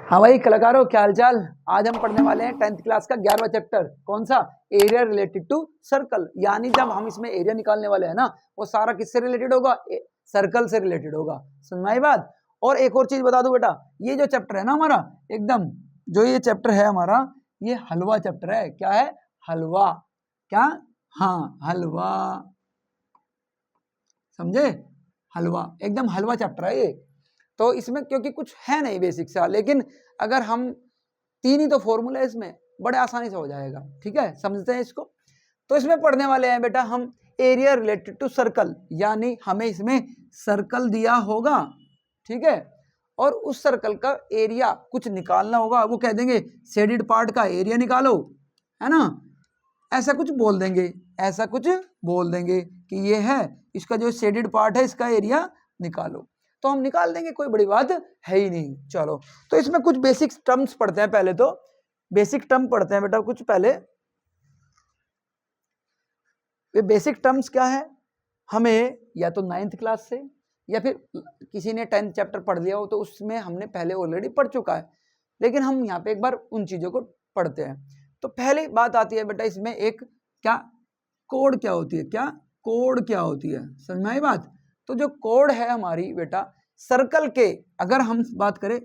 हाँ भाई कलाकारों, क्या हालचाल। आज हम पढ़ने वाले हैं 10th क्लास का 11वां चैप्टर। कौन सा? Area related to circle. यानी जब हम इसमें एरिया निकालने वाले हैं ना, वो सारा किससे रिलेटेड होगा? सर्कल से रिलेटेड होगा। समझ में आई बात। और एक और चीज बता दूं बेटा, ये जो चैप्टर है ना हमारा, एकदम जो ये चैप्टर है हमारा, ये हलवा चैप्टर है। क्या है? हलवा। क्या? हाँ, हलवा। समझे? हलवा, एकदम हलवा चैप्टर है ये। तो इसमें क्योंकि कुछ है नहीं बेसिक सा, लेकिन अगर हम 3 ही तो फॉर्मूला है इसमें, बड़े आसानी से हो जाएगा। ठीक है, समझते हैं इसको। तो इसमें पढ़ने वाले हैं बेटा हम एरिया रिलेटेड टू सर्कल, यानी हमें इसमें सर्कल दिया होगा। ठीक है, और उस सर्कल का एरिया कुछ निकालना होगा। वो कह देंगे शेडेड पार्ट का एरिया निकालो, है ना, ऐसा कुछ बोल देंगे। ऐसा कुछ बोल देंगे कि ये है, इसका जो शेडेड पार्ट है इसका एरिया निकालो, तो हम निकाल देंगे, कोई बड़ी बात है ही नहीं। चलो, तो इसमें कुछ बेसिक टर्म्स पढ़ते हैं। पहले तो बेसिक टर्म पढ़ते हैं बेटा कुछ पहले। ये बेसिक टर्म्स क्या है, हमें या तो 9th क्लास से, या फिर किसी ने 10th चैप्टर पढ़ लिया हो तो उसमें हमने पहले ऑलरेडी पढ़ चुका है, लेकिन हम यहाँ पे एक बार उन चीजों को पढ़ते हैं। तो पहली बात आती है बेटा इसमें एक, क्या कोड क्या होती है? क्या कोड क्या होती है? समझ में आई बात। तो जो कोड है हमारी बेटा सर्कल के, अगर हम बात करें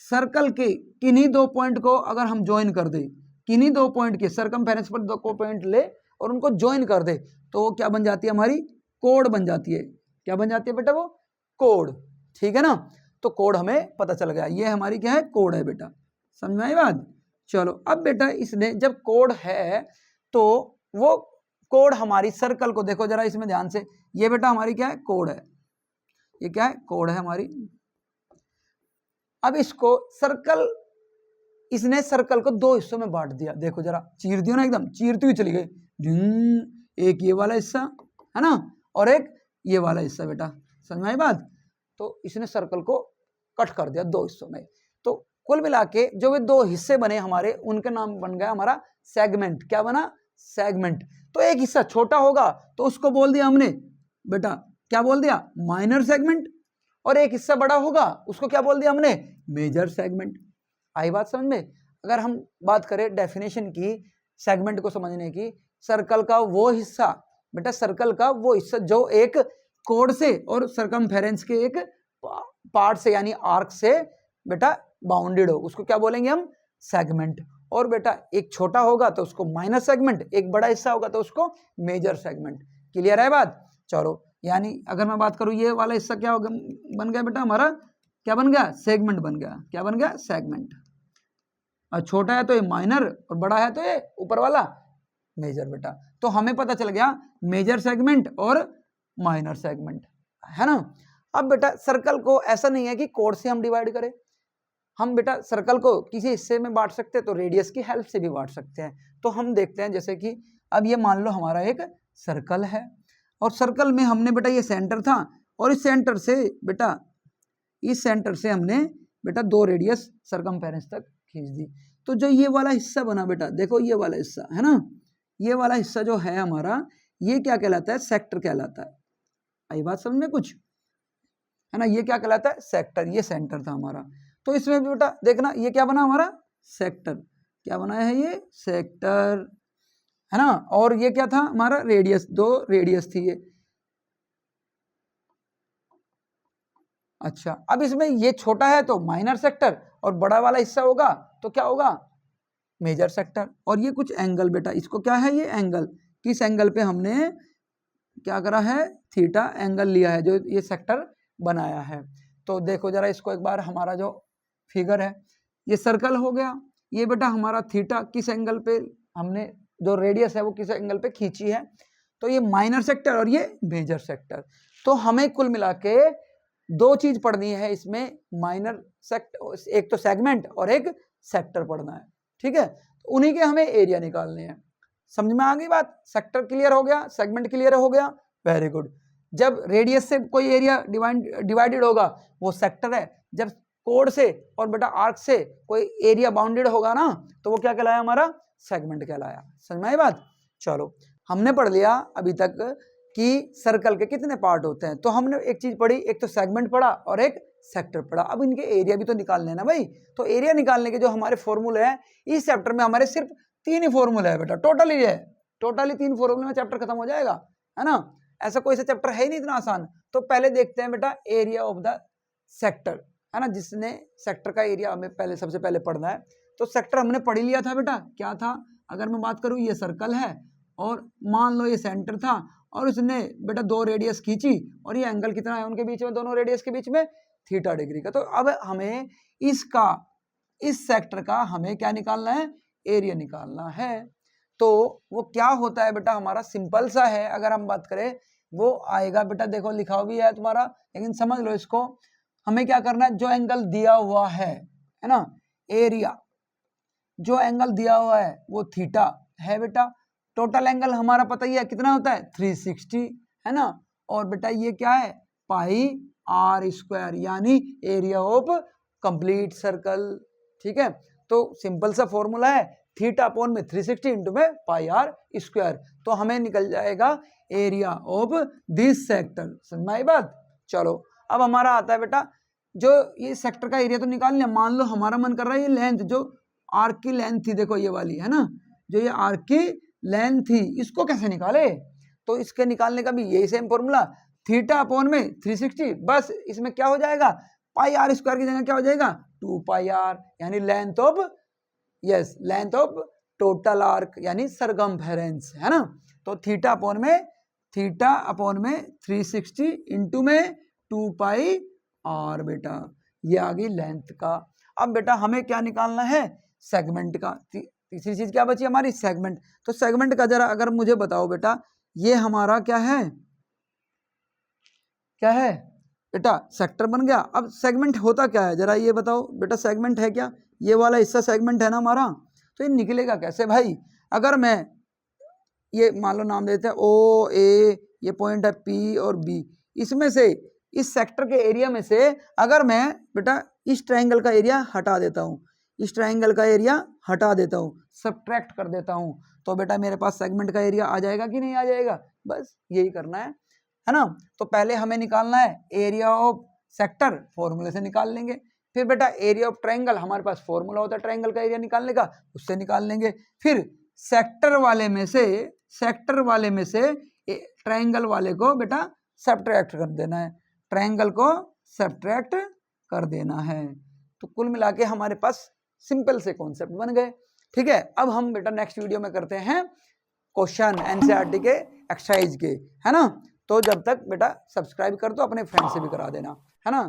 सर्कल के किन्हीं 2 पॉइंट को अगर हम ज्वाइन कर दे, किन्हीं 2 पॉइंट के सर्कमफेरेंस पर 2 पॉइंट ले और उनको ज्वाइन कर दे, तो वो क्या बन जाती है? हमारी कोड बन जाती है। क्या बन जाती है बेटा? वो कोड। ठीक है ना, तो कोड हमें पता चल गया, ये हमारी क्या है? कोड है बेटा। समझ में आई बात। चलो, अब बेटा इसने जब कोड है तो वो कोड हमारी सर्कल को, देखो जरा इसमें ध्यान से, ये बेटा हमारी क्या है? कोड है। ये क्या है? कोड है हमारी। अब इसको सर्कल, इसने सर्कल को 2 हिस्सों में बांट दिया। देखो जरा, चीर दियो ना, एकदम चीरती हुई चली गई। एक ये वाला हिस्सा है ना, और एक ये वाला हिस्सा बेटा। समझ में आई बात। तो इसने सर्कल को कट कर दिया 2 हिस्सों में। तो कुल मिला के जो वे 2 हिस्से बने हमारे, उनका नाम बन गया हमारा सेगमेंट। क्या बना? सेगमेंट। तो एक हिस्सा छोटा होगा तो उसको बोल दिया हमने बेटा, क्या बोल दिया? Minor segment. और एक हिस्सा बड़ा होगा उसको क्या बोल दिया हमने? Major segment. आई बात समझ में। अगर हम बात करें डेफिनेशन की सेगमेंट को समझने की, सर्कल का वो हिस्सा बेटा, सर्कल का वो हिस्सा जो एक कोड से और सर्कमफेरेंस के एक पार्ट से यानी आर्क से बेटा बाउंडेड हो, उसको क्या बोलेंगे हम? सेगमेंट। और बेटा एक छोटा होगा तो उसको माइनर सेगमेंट, एक बड़ा हिस्सा होगा तो उसको मेजर सेगमेंट। क्लियर है बात। चलो, यानी अगर मैं बात करूं, ये वाला हिस्सा क्या बन गया बेटा हमारा? क्या बन गया? सेगमेंट बन गया। क्या बन गया? सेगमेंट। और छोटा है तो ये माइनर, और बड़ा है तो ये ऊपर वाला मेजर बेटा। तो हमें पता चल गया मेजर सेगमेंट और माइनर सेगमेंट, है ना। अब बेटा सर्कल को ऐसा नहीं है कि कोड से हम डिवाइड करें, हम बेटा सर्कल को किसी हिस्से में बांट सकते हैं तो रेडियस की हेल्प से भी बांट सकते हैं। तो हम देखते हैं, जैसे कि अब ये मान लो हमारा एक सर्कल है, और सर्कल में हमने बेटा ये सेंटर था, और इस सेंटर से बेटा, इस सेंटर से हमने बेटा 2 रेडियस सर्कमफेरेंस तक खींच दी। तो जो ये वाला हिस्सा बना बेटा, देखो ये वाला हिस्सा है ना, ये वाला हिस्सा जो है हमारा, ये क्या कहलाता है? सेक्टर कहलाता है। आई बात समझ में कुछ, है ना। ये क्या कहलाता है? सेक्टर। ये सेंटर था हमारा। तो इसमें बेटा देखना, ये क्या बना हमारा? सेक्टर। क्या बनाया है? ये सेक्टर, है ना। और ये क्या था हमारा? रेडियस। 2 रेडियस थी ये। अच्छा, अब इसमें ये छोटा है तो माइनर सेक्टर, और बड़ा वाला हिस्सा होगा तो क्या होगा? Major sector. और ये कुछ एंगल बेटा, इसको क्या है? ये एंगल। किस एंगल पे हमने क्या करा है? थीटा एंगल लिया है, जो ये सेक्टर बनाया है। तो देखो जरा इसको एक बार, हमारा जो फिगर है, ये सर्कल हो गया, ये बेटा हमारा थीटा किस एंगल पे हमने, जो रेडियस है वो किस एंगल पे खींची है, तो ये माइनर सेक्टर और ये मेजर सेक्टर। तो हमें कुल मिला के 2 चीज पढ़नी है इसमें, माइनर सेक्टर, एक तो सेगमेंट और एक सेक्टर पढ़ना है। ठीक है, तो उन्हीं के हमें एरिया निकालने हैं। समझ में आ गई बात। सेक्टर क्लियर हो गया, सेगमेंट क्लियर हो गया, वेरी गुड। जब रेडियस से कोई एरिया डिवाइडेड होगा वो सेक्टर है, जब कोड से और बेटा आर्क से कोई एरिया बाउंडेड होगा ना, तो वो क्या कहलाया? हमारा सेगमेंट कहलाया। समझ में आई बात। चलो, हमने पढ़ लिया अभी तक कि सर्कल के कितने पार्ट होते हैं। तो हमने एक चीज पढ़ी, एक तो सेगमेंट पढ़ा और एक सेक्टर पड़ा। अब इनके एरिया भी तो निकालने हैं ना भाई, तो एरिया निकालने के जो हमारे फॉर्मूले हैं इस चैप्टर में हमारे सिर्फ 3 ही फॉर्मूले है बेटा, टोटली है, टोटली 3 फॉर्मूले में चैप्टर खत्म हो जाएगा, है ना। ऐसा कोई सा चैप्टर है ही नहीं इतना आसान। तो पहले देखते हैं बेटा एरिया ऑफ द सेक्टर, है ना, जिसने सेक्टर का एरिया हमें पहले सबसे पहले पढ़ना है। तो सेक्टर हमने पढ़ ही लिया था बेटा, क्या था, अगर मैं बात करूं ये सर्कल है और मान लो ये सेंटर था और उसने बेटा 2 रेडियस खींची और ये एंगल कितना है उनके बीच में, दोनों रेडियस के बीच में थीटा डिग्री का। तो अब हमें इसका, इस सेक्टर का हमें क्या निकालना है, एरिया निकालना है। तो वो क्या होता है बेटा, हमारा सिंपल सा है, अगर हम बात करें वो आएगा बेटा, देखो लिखा भी है तुम्हारा, लेकिन समझ लो इसको। हमें क्या करना है, जो एंगल दिया हुआ है ना, एरिया जो एंगल दिया हुआ है वो थीटा है बेटा। टोटल एंगल हमारा पता ही है कितना होता है 360, है ना। और बेटा ये क्या है, पाई आर स्क्वायर, यानी एरिया ऑफ कंप्लीट सर्कल। ठीक है, तो सिंपल सा फॉर्मूला है, थीटा अपॉन में 360 इंटू में पाई आर स्क्वायर। तो हमें निकल जाएगा एरिया ऑफ दिस सेक्टर। समझ में आई बात। चलो अब हमारा आता है बेटा, जो ये सेक्टर का एरिया तो निकाल लिया, मान लो हमारा मन कर रहा है ये लेंथ, जो आर्क की लेंथ थी, देखो ये वाली है ना, जो ये आर्क की लेंथ थी, इसको कैसे निकाले। तो इसके निकालने का भी यही सेम फॉर्मूला, थीटा अपॉन में 360, बस इसमें क्या हो जाएगा, पाई आर स्क्वायर की जगह क्या हो जाएगा 2 पाई आर, यानी length of, yes length of total arc, यानी सरकमफेरेंस, है ना। तो थीटा अपॉन में 360 इंटू में 2 पाई आर बेटा, ये आ गई लेंथ का। अब बेटा हमें क्या निकालना है, सेगमेंट का। तीसरी चीज क्या बची हमारी, सेगमेंट। तो सेगमेंट का जरा अगर मुझे बताओ बेटा, ये हमारा क्या है बेटा, सेक्टर बन गया। अब सेगमेंट होता क्या है जरा ये बताओ बेटा, सेगमेंट है क्या, ये वाला हिस्सा सेगमेंट है ना हमारा। तो ये निकलेगा कैसे भाई, अगर मैं ये मान लो नाम देते हैं ओ ए, ये पॉइंट है पी और बी, इसमें से इस सेक्टर के एरिया में से अगर मैं बेटा इस ट्रायंगल का एरिया हटा देता हूँ, इस ट्रायंगल का एरिया हटा देता हूँ, सब्ट्रैक्ट कर देता हूँ, तो बेटा मेरे पास सेगमेंट का एरिया आ जाएगा कि नहीं आ जाएगा। बस यही करना है ना। तो पहले हमें निकालना है एरिया ऑफ सेक्टर, फॉर्मूले से निकाल लेंगे। फिर बेटा एरिया ऑफ ट्रायंगल, हमारे पास फॉर्मूला होता है ट्रायंगल का एरिया निकालने का, उससे निकाल लेंगे। फिर सेक्टर वाले में से ट्रायंगल वाले को बेटा सब्ट्रैक्ट कर देना है, ट्रायंगल को सब्ट्रैक्ट कर देना है। तो कुल मिला के हमारे पास सिंपल से कॉन्सेप्ट बन गए। ठीक है, अब हम बेटा नेक्स्ट वीडियो में करते हैं क्वेश्चन एनसीईआरटी के, एक्सरसाइज के, है ना। तो जब तक बेटा सब्सक्राइब कर दो, अपने फ्रेंड से भी करा देना, है ना।